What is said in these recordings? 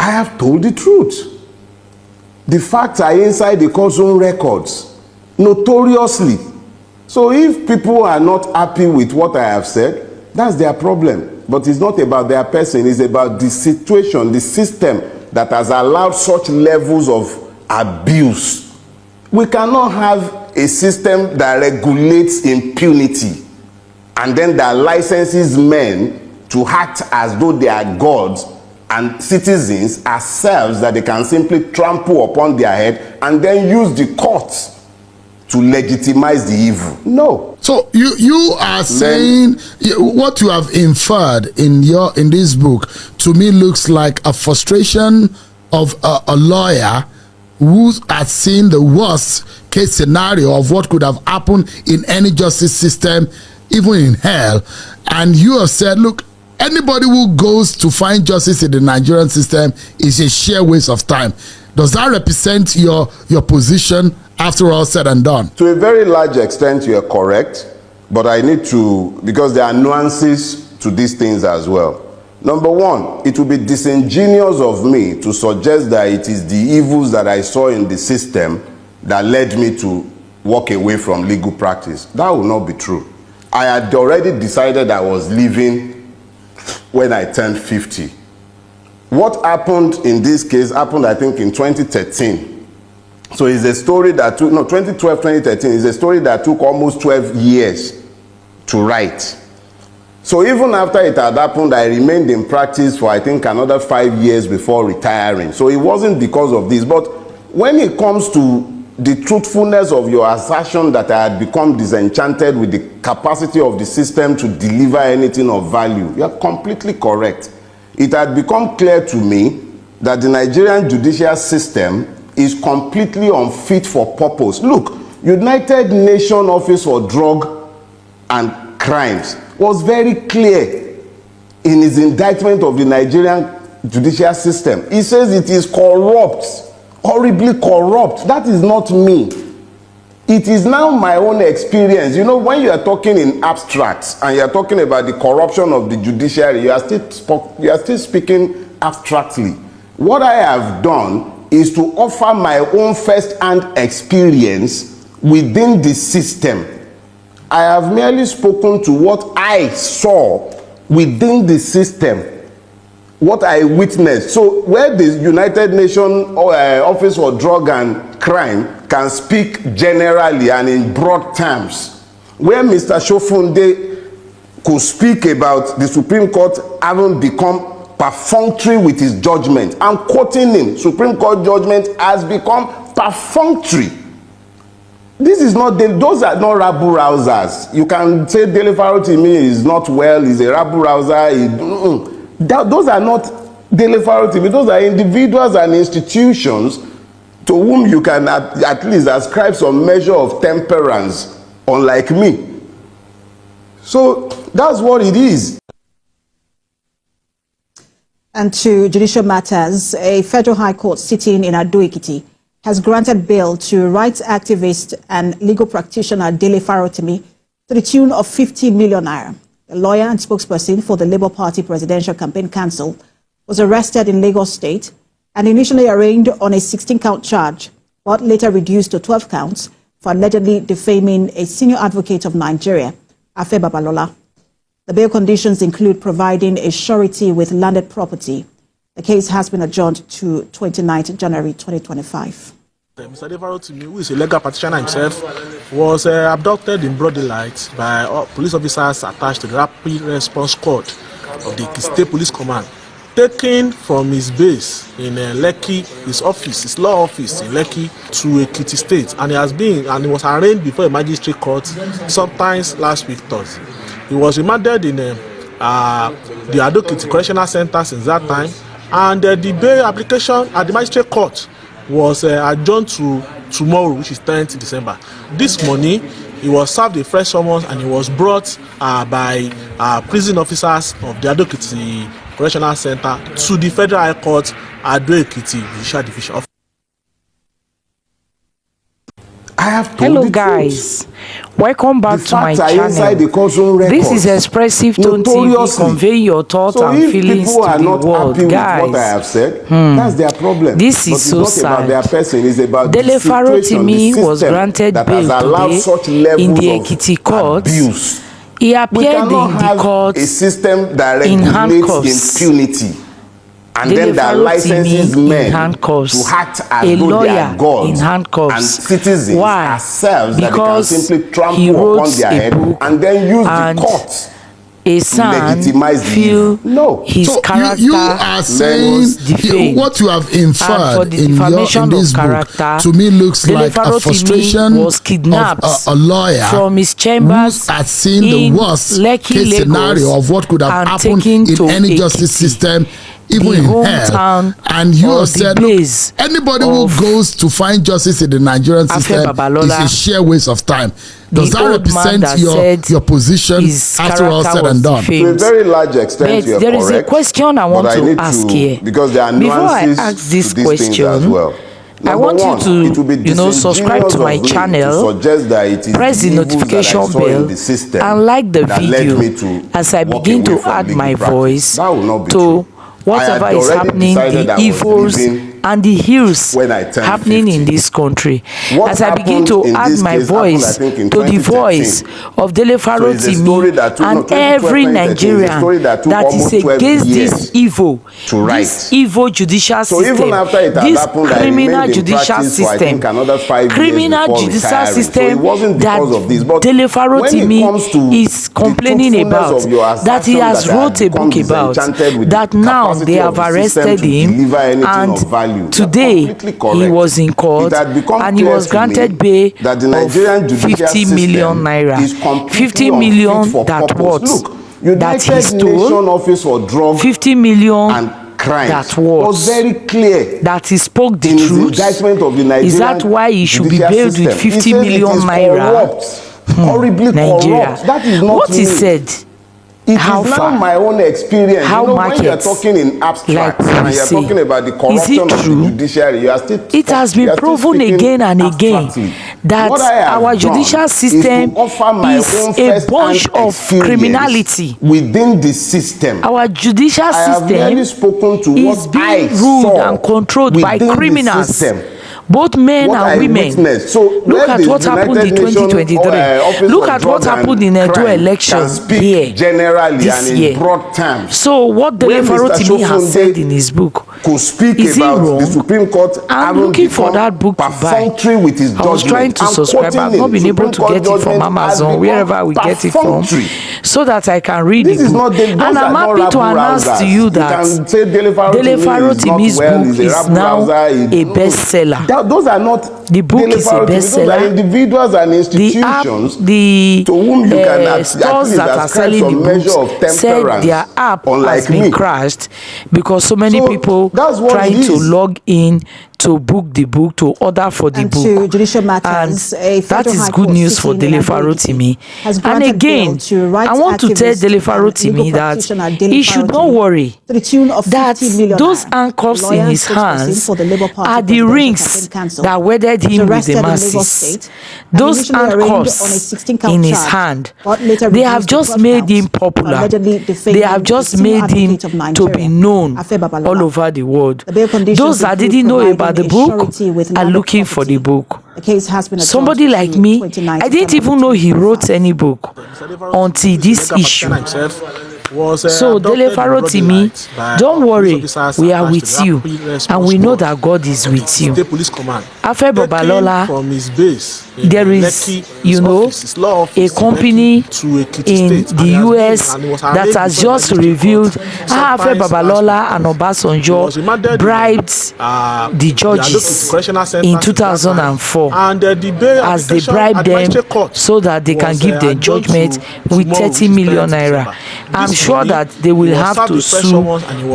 I have told the truth. The facts are inside the court's own records, notoriously. So if people are not happy with what I have said, that's their problem. But it's not about their person, it's about the situation, the system that has allowed such levels of abuse. We cannot have a system that regulates impunity and then that licenses men to act as though they are gods and citizens ourselves that they can simply trample upon their head and then use the courts to legitimize the evil. No. So you are saying what you have inferred in this book to me looks like a frustration of a lawyer who has seen the worst case scenario of what could have happened in any justice system, even in hell, and you have said, look, anybody who goes to find justice in the Nigerian system is a sheer waste of time. Does that represent your position after all said and done? To a very large extent, you are correct, but I need to, because there are nuances to these things as well. Number one, it would be disingenuous of me to suggest that it is the evils that I saw in the system that led me to walk away from legal practice. That would not be true. I had already decided I was leaving when I turned 50. What happened in this case happened, I think, in 2013. So it's a story that took, 2012, 2013 is a story that took almost 12 years to write. So even after it had happened, I remained in practice for, I think, another 5 years before retiring. So it wasn't because of this. But when it comes to the truthfulness of your assertion that I had become disenchanted with the capacity of the system to deliver anything of value, you are completely correct. It had become clear to me that the Nigerian judicial system is completely unfit for purpose. Look, United Nations Office for Drug and Crimes was very clear in his indictment of the Nigerian judicial system. He says it is corrupt, horribly corrupt. That is not me. It is now my own experience. You know, when you are talking in abstracts and you are talking about the corruption of the judiciary, you are still speaking abstractly. What I have done is to offer my own first-hand experience within the system. I have merely spoken to what I saw within the system, what I witnessed. So where the United Nations Office for Drug and Crime can speak generally and in broad terms, where Mr. Shofunde could speak about the Supreme Court having become perfunctory with his judgment. I'm quoting him. Supreme Court judgment has become perfunctory. This is not, those are not rabble rousers. You can say Dele Farotimi is not well, he's a rabble rouser. Those are not Dele Farotimi. Those are individuals and institutions to whom you can at least ascribe some measure of temperance, unlike me. So that's what it is. And to judicial matters, a federal high court sitting in Ado-Ekiti has granted bail to rights activist and legal practitioner Dele Farotimi to the tune of 50 million naira. The lawyer and spokesperson for the Labour Party Presidential Campaign Council was arrested in Lagos State and initially arraigned on a 16-count charge, but later reduced to 12 counts for allegedly defaming a senior advocate of Nigeria, Afe Babalola. The bail conditions include providing a surety with landed property. The case has been adjourned to 29th January 2025. Mr. Dele Farotimi, who is a legal practitioner himself, was abducted in broad daylight by police officers attached to the Rapid Response Squad of the State Police Command, taken from his base in Lekki, his office, his law office in Lekki, to Ekiti State, and he was arraigned before a magistrate court sometimes last week Thursday. He was remanded in the Ado-Ekiti Correctional Center since that time, and the bail application at the magistrate court was adjourned to tomorrow, which is 10th December. This morning, he was served a fresh summons and he was brought by prison officers of the Ado-Ekiti Correctional Center to the Federal High Court, Ado-Ekiti Judicial Division. I have told Hello the guys, welcome back The to my facts are inside the channel. courtroom This records. is Expressive Tone TV, Notoriously. conveying your thoughts So and if feelings people to are the not world. happy with what I Guys, have said, that's their problem. this But is it's so not about their sad. person, it's about Dele the situation, the Farotimi was system granted that has bail allowed today such in levels the of Ekiti court. abuse. He We appeared cannot in the have court a system that in regulates handcuffs. impunity and Dele then that Farotimi licenses in men handcuffs. to act as A though they lawyer are gods in handcuffs. and citizens Why? ourselves that they can Because simply he trample wrote upon their a head book and then use and the courts a to son legitimize the feel evil. No. his So character you are saying was defamed. what you have And for inferred the in defamation this of book character, to me looks Dele like a Farotimi frustration was kidnapped of a lawyer from his chambers who had seen in the worst Lekki, case Lagos, scenario of what could have and happened taken in to any justice Ekiti, system, even the in hometown hell. And you or have the said, look, base anybody who of goes to find justice in the Nigerian Afe system is Babalola, a sheer waste of time. Does the that old man represent that said your position his after all character said was and done? To a defamed. very large extent, But you are there is a correct. question I want but to need ask here. because there are Before I nuances ask this to these things question, as well. I Number want one, you it will be to, subscribe to my disingenuous of me channel, to suggest that it is press the evils that I notification saw in bell, the system and like the that led video me to as I walk begin away to from add legal my practice. voice That will not be to true. whatever I had is already happening, decided the I was evils leaving and the hills when I turned happening 50. in this country. What As I begin happened to in add this my case happened, voice I think, in to the 2013. voice of Dele So it's a story Farotimi that took, and every 2013, it's a story Nigerian that took that is almost 12 against years this evil, to write. this evil judicial So system, even after it had this happened, I criminal remained in judicial practice for I system, think another 5 years criminal before judicial retiring. So it system wasn't that because of this. But Dele when it Farotimi comes to is complaining the about, truthfulness of your that he assertion has that I wrote a become book about, disenchanted with that the now capacity they of have the system arrested to him, deliver anything and of value. You're today completely he correct. was in court It had become and he clear was to granted me bail that the Nigerian of judicial 50 system million naira. is completely 50 unfit million for that purpose. what? Look, That he United stole. Nations Office for Drug 50 million and Crimes that what? was very clear that he spoke the in his truth. indictment of the Nigerian Is that why he should be judicial bailed system. with 50 He says million it is naira? corrupt, horribly Nigeria. corrupt. That is not What me. he said, It how is far? now my own experience. How you know, when you're markets, talking in abstract like we and you're say, talking about the is it corruption of true? the judiciary, you are still It has been you are still proven speaking again and again abstractly. that What I have our done judicial is system to offer my is own a first-hand bunch of experience criminality. within the system. Our judicial I have merely system spoken to is what I being ruled saw and controlled by within criminals, the system. both men What and I women. witnessed. So Look let at the what happened in United Nations, 2023. Look Office at of what Drug happened and in Edo Crime election can speak here generally this and in year. broad terms. So what Dele When Mr. Farotimi has Shofunde said in his book, could speak is it about wrong? the Supreme Court I'm having looking for become that book to buy. perfunctory with his I was trying judgment. to I'm subscribe. I've quoting not him. been able Supreme to Court get it from judgment has Amazon, become wherever we get it from, perfunctory. so that I can read This the is book. not the, And those I'm are not happy to rabble announce to rousers. you that can say Dele Dele Farotimi's Farotimi's book is rabble now rouser, a bestseller. Those are not The book Dele is a Farotimi. Those are bestseller. individuals and The app, institutions the to whom you can at stores least that are ascribe selling some the measure of books said temperance, their app has unlike been me. crashed because so many So people that's what trying it to is. log in to book the book, to order for the And book. to judicial matters, And a that federal is high good court news for sitting in Dele Ado Ekiti Farotimi. has And granted again, bail to rights I want to tell activist Dele and Farotimi legal that practitioner Dele he should not Farotimi worry to the tune of that 50 million those naira. handcuffs Lawyer in and his spokesperson hands for the Labour Party are the Presidential rings Campaign Council that wedded was him with arrested the in Lagos masses. State and Those initially arraigned on a handcuffs 16-count in his charge, hand, but later they have reduced to just 12 made him counts for popular. allegedly They defaming have a just senior made him advocate of to Nigeria, be known Afe Babalola. all over the world. The bail conditions Those that include didn't know providing about the a book surety with are landed looking for the property. book. The case has been Somebody adjourned like to me, 29th I didn't September even know he wrote 2025. any book until this issue. So Dele Farotimi, don't worry, we are with you, and we know that God is with you. Afe Babalola, there is, a company in the US that has just revealed how Afe Babalola and Obasanjo bribed the judges in 2004 as they bribed them so that they can give them judgment with 30 million naira. I'm sure that they will have to sue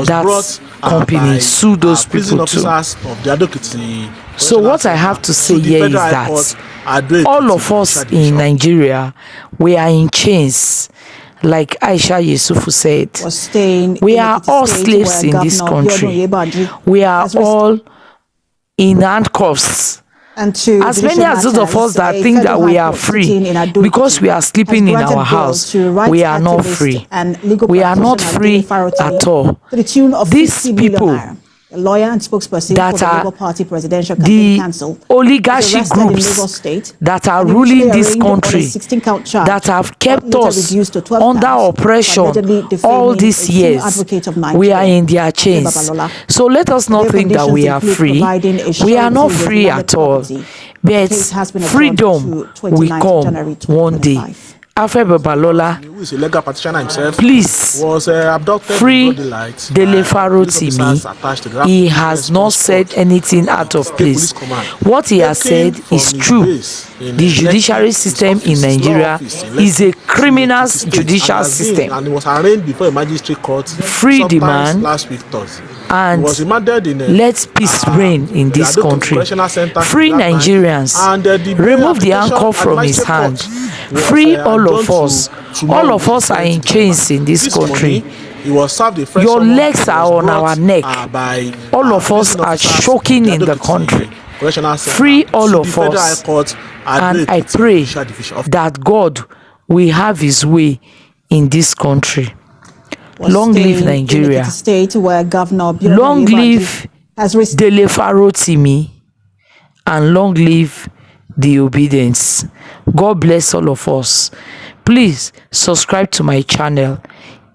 that company, sue those people too. So what I have to say here is that all of us in Nigeria, we are in chains. Like Aisha Yusufu said, we are all slaves in this country. We are all in handcuffs. And to as many as those of us that think that we are free because we are sleeping in our house, we are not free. We are not free at all. These people a lawyer and spokesperson that for the are Labour Party Presidential Campaign Council, oligarchy groups that are ruling this country, that have kept us under oppression all these years, we are in their chains. So let us not think that we are free. We are not free at all. But freedom will come one day. Alfred Babalola, who is a legal practitioner himself, please was abducted free in broad daylight Dele by Farotimi. He has not said anything out of place. What he has said is true. The judiciary system in Nigeria is a criminal judicial system. And he was arraigned before a magistrate court. Free the man last week Thursday. and let peace reign in this country. Free Nigerians. Remove the handcuff from his hand. Free all of us. All of us are in chains in this country. Your legs are on our neck. All of us are choking in the country. Free all of us. And I pray that God will have his way in this country. Long live Nigeria. Long live Dele Farotimi, and long live the obedience. God bless all of us. Please subscribe to my channel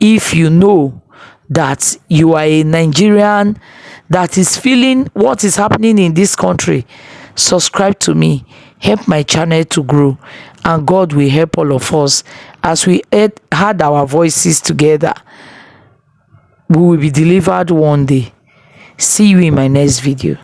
if you know that you are a Nigerian that is feeling what is happening in this country. Subscribe to me. Help my channel to grow, and God will help all of us as we add our voices together. We will be delivered one day. See you in my next video.